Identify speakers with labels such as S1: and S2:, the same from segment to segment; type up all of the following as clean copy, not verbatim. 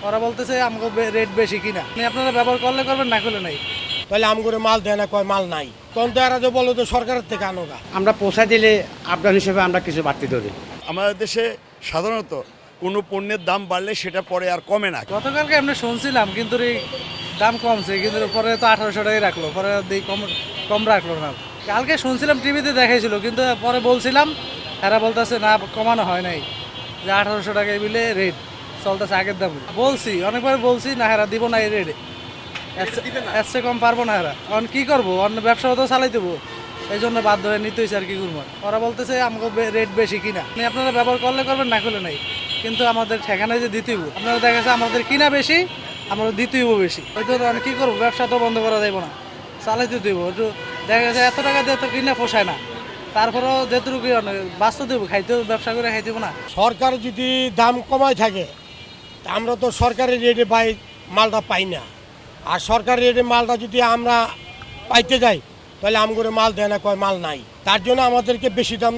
S1: ওরা বলতেছে আমাকে রেট বেশি কিনা, আপনারা ব্যবহার করলে করবেন, না করলে নাই।
S2: তাহলে আমগুলো মাল দেয় না, কয় মাল নাই, তখন তো এরা যে বলো তো সরকারের থেকে আনোগা।
S3: আমরা পৌঁছায় দিলে আপনার হিসেবে আমরা কিছু বাড়তি ধরি।
S4: আমাদের দেশে সাধারণত কোনো পণ্যের দাম বাড়লে সেটা পরে আর কমে না।
S1: গতকালকে আমরা শুনছিলাম কিন্তু এই দাম কমছে, কিন্তু পরে তো 1800 টাকাই রাখলো, পরে কম কম রাখলো না। কালকে শুনছিলাম টিভিতে দেখাইছিল, কিন্তু পরে বলছিলাম, এরা বলতেছে না কমানো হয় নাই, যে 1800 টাকায় মিলে রেট চলতেছে আগের দাম। বলছি অনেকবার বলছি, না হেরা দিব না এই রেটে, এর চেয়ে কম পারবো না হেরা। কারণ কী করবো, অন্য ব্যবসা তো চালাই দেবো, এই জন্য বাধ্য হয়ে নিতে হয়েছে আর কি করবো। ওরা বলতেছে আমাকে রেট বেশি কিনা, আপনারা ব্যবহার করলে করবেন, না করলে নাই। কিন্তু আমাদের ঠেকানায় যে দিতেইব, আপনারা দেখা গেছে আমাদের কিনা বেশি, আমরা দিতেইব বেশি। হয়তো কী করবো, ব্যবসা তো বন্ধ করা যাইব না, চালাইতে দেবো। একটু দেখা গেছে এত টাকা দিয়ে তো কিনা পোষায় না, তারপরেও যেটুকু বাঁচতে দেবো, খাইতেও ব্যবসা করে খাইতেব না।
S2: সরকার যদি দাম কমায় থাকে, তা আমরা তো সরকারি রেটে মালটা পাই না। আর সরকারি রেটে মালটা যদি আমরা পাইতে যাই, তাহলে আমগুলো মাল দেয় না, কয় মাল নাই। তার জন্য আমাদেরকে বেশি দাম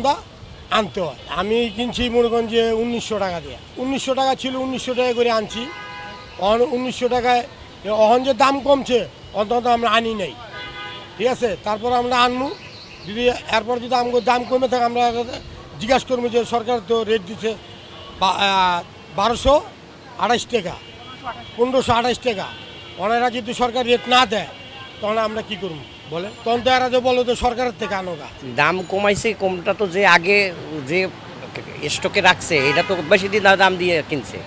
S2: আনতে হয়। আমি কিনছি মোরগঞ্জে 1900 টাকা দিয়ে, 1900 টাকা ছিল, 1900 টাকা করে আনছি। 1900 টাকায় অহন যে দাম কমছে, অন্তত আমরা আনি নাই, ঠিক আছে। তারপর আমরা আনবো, যদি এরপর যদি আমাকে দাম কমে থাকে, আমরা জিজ্ঞাসা করবো যে সরকার তো রেট দিচ্ছে 1228 টাকা, 1528 টাকা। ওনারা যদি সরকার রেট না দেয়, তখন আমরা কি করবো বলে? তখন তো এরা যে বলো তো সরকারের থেকে আনোগা।
S5: দাম কমাইছে, কমটা তো যে আগে যে স্টকে রাখছে এটা তো বেশি দিন দাম দিয়ে কিনছে,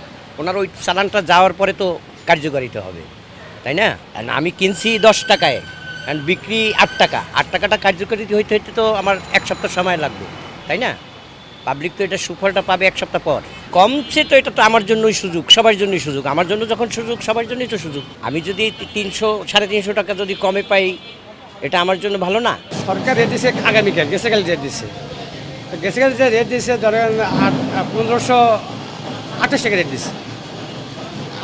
S5: ওনার ওই চালানটা যাওয়ার পরে তো কার্যকারিতা হবে, তাই না? আমি কিনছি 10 টাকায়, অ্যান্ড বিক্রি 8 টাকা, 8 টাকাটা কার্যকারী হইতে হইতে তো আমার 1 সপ্তাহ সময় লাগবে, তাই না? পাবলিক তো এটা সুফলটা পাবে 1 সপ্তাহ পর। কমছে তো এটা তো আমার জন্যই সুযোগ, সবার জন্যই সুযোগ। আমার জন্য যখন সুযোগ, সবার জন্যই তো সুযোগ। আমি যদি 300 350 টাকা যদি কমে পাই, এটা আমার জন্য ভালো না?
S3: সরকার রেট দিচ্ছে আগামীকাল, গেছেকাল রেট দিচ্ছে, গেছেকাল যে রেট দিচ্ছে ধরেন 1528 টাকা রেট দিচ্ছে।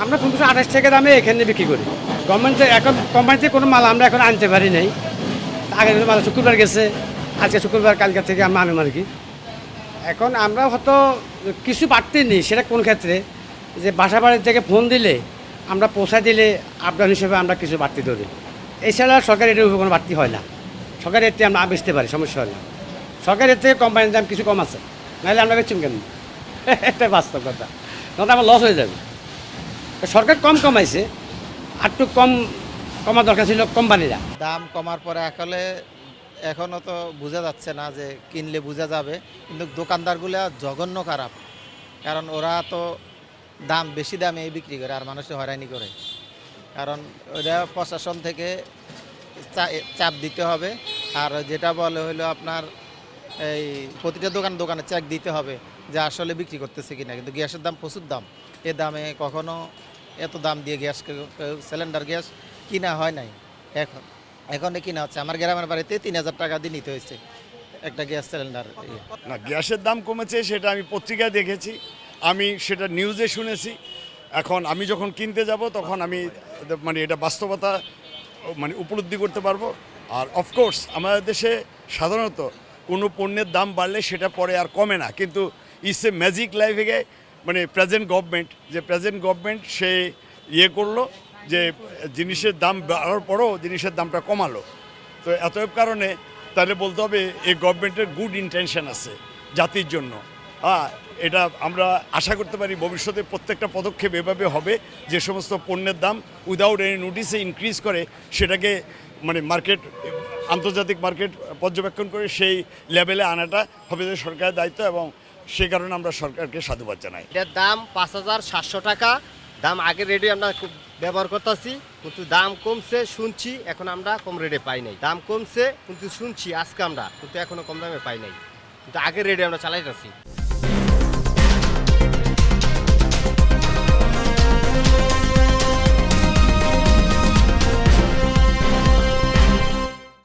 S3: আমরা 1528 টাকা দামে এখানে বিক্রি করি। গভর্নমেন্টে এখন কোম্পানিতে কোনো মাল আমরা এখন আনতে পারি নাই। আগে মাল শুক্রবার গেছে, আজকে শুক্রবার, কালকে থেকে আমরা আনলাম আর কি। এখন আমরা হয়তো কিছু বাড়তি নেই, সেটা কোন ক্ষেত্রে, যে বাসা বাড়ির থেকে ফোন দিলে আমরা পৌঁছায় দিলে আপনার হিসেবে আমরা কিছু বাড়তি ধরি। এছাড়া সরকারি রেটের উপর কোনো বাড়তি হয় না। সরকারি রেটে আমরা বেচতে পারি, সমস্যা হয় না। সরকারি রেট থেকে কোম্পানির দাম কিছু কম আছে, নাহলে আমরা বেচুম কেন? এটাই বাস্তব কথা, নাহলে আমার লস হয়ে যাবে। সরকার কম কমাইছে, আরটু কমা দরকার ছিল কোম্পানিরা।
S6: দাম কমার পরে এখনও তো বোঝা যাচ্ছে না, যে কিনলে বোঝা যাবে। কিন্তু দোকানদারগুলো জঘন্য খারাপ, কারণ ওরা তো দাম বেশি দামে বিক্রি করে আর মানুষকে হয়রানি করে। কারণ ওরা প্রশাসন থেকে চাপ দিতে হবে, আর যেটা বলে হলো আপনার এই প্রতিটা দোকানে চেক দিতে হবে যে আসলে বিক্রি করতেছে কিনা। কিন্তু গ্যাসের দাম প্রচুর দাম, এ দামে কখনো এত দাম দিয়ে সিলিন্ডার গ্যাস কিনা হয় নাই। এখন কিনা হচ্ছে, আমার গ্রামের বাড়িতে 3000 টাকা দিয়ে নিতে হয়েছে একটা গ্যাস সিলিন্ডার।
S4: না, গ্যাসের দাম কমেছে সেটা আমি পত্রিকায় দেখেছি, আমি সেটা নিউজে শুনেছি। এখন আমি যখন কিনতে যাব, তখন আমি এটা বাস্তবতা উপলব্ধি করতে পারবো। আর অফকোর্স আমাদের দেশে সাধারণত কোনো পণ্যের দাম বাড়লে সেটা পরে আর কমে না, কিন্তু ইটস এ ম্যাজিক লাইফে প্রেজেন্ট গভর্নমেন্ট সে করলো যে জিনিসের দাম বাড়ার পরও জিনিসের দামটা কমালো। তো এতএব কারণে তাহলে বলতে হবে এই গভর্নমেন্টের গুড ইন্টেনশন আছে জাতির জন্য। এটা আমরা আশা করতে পারি ভবিষ্যতে প্রত্যেকটা পদক্ষেপ এভাবে হবে, যে সমস্ত পণ্যের দাম উইদাউট এনি নোটিসে ইনক্রিজ করে, সেটাকে আন্তর্জাতিক মার্কেট পর্যবেক্ষণ করে সেই লেভেলে আনাটা হবে যে সরকারের দায়িত্ব, এবং সে কারণে আমরা সরকারকে সাধুবাদ জানাই।
S7: এটার দাম 5700 টাকা দাম, আগের রেটে আমরা খুব ব্যবহার করতেছি, কিন্তু দাম কমছে শুনছি, এখন আমরা কম রেটে পাই নাই। দাম কমছে কিন্তু শুনছি আজকে আমরা, কিন্তু এখনো কম দামে পাই নাই, কিন্তু আগের রেটে আমরা চালাইতেছি।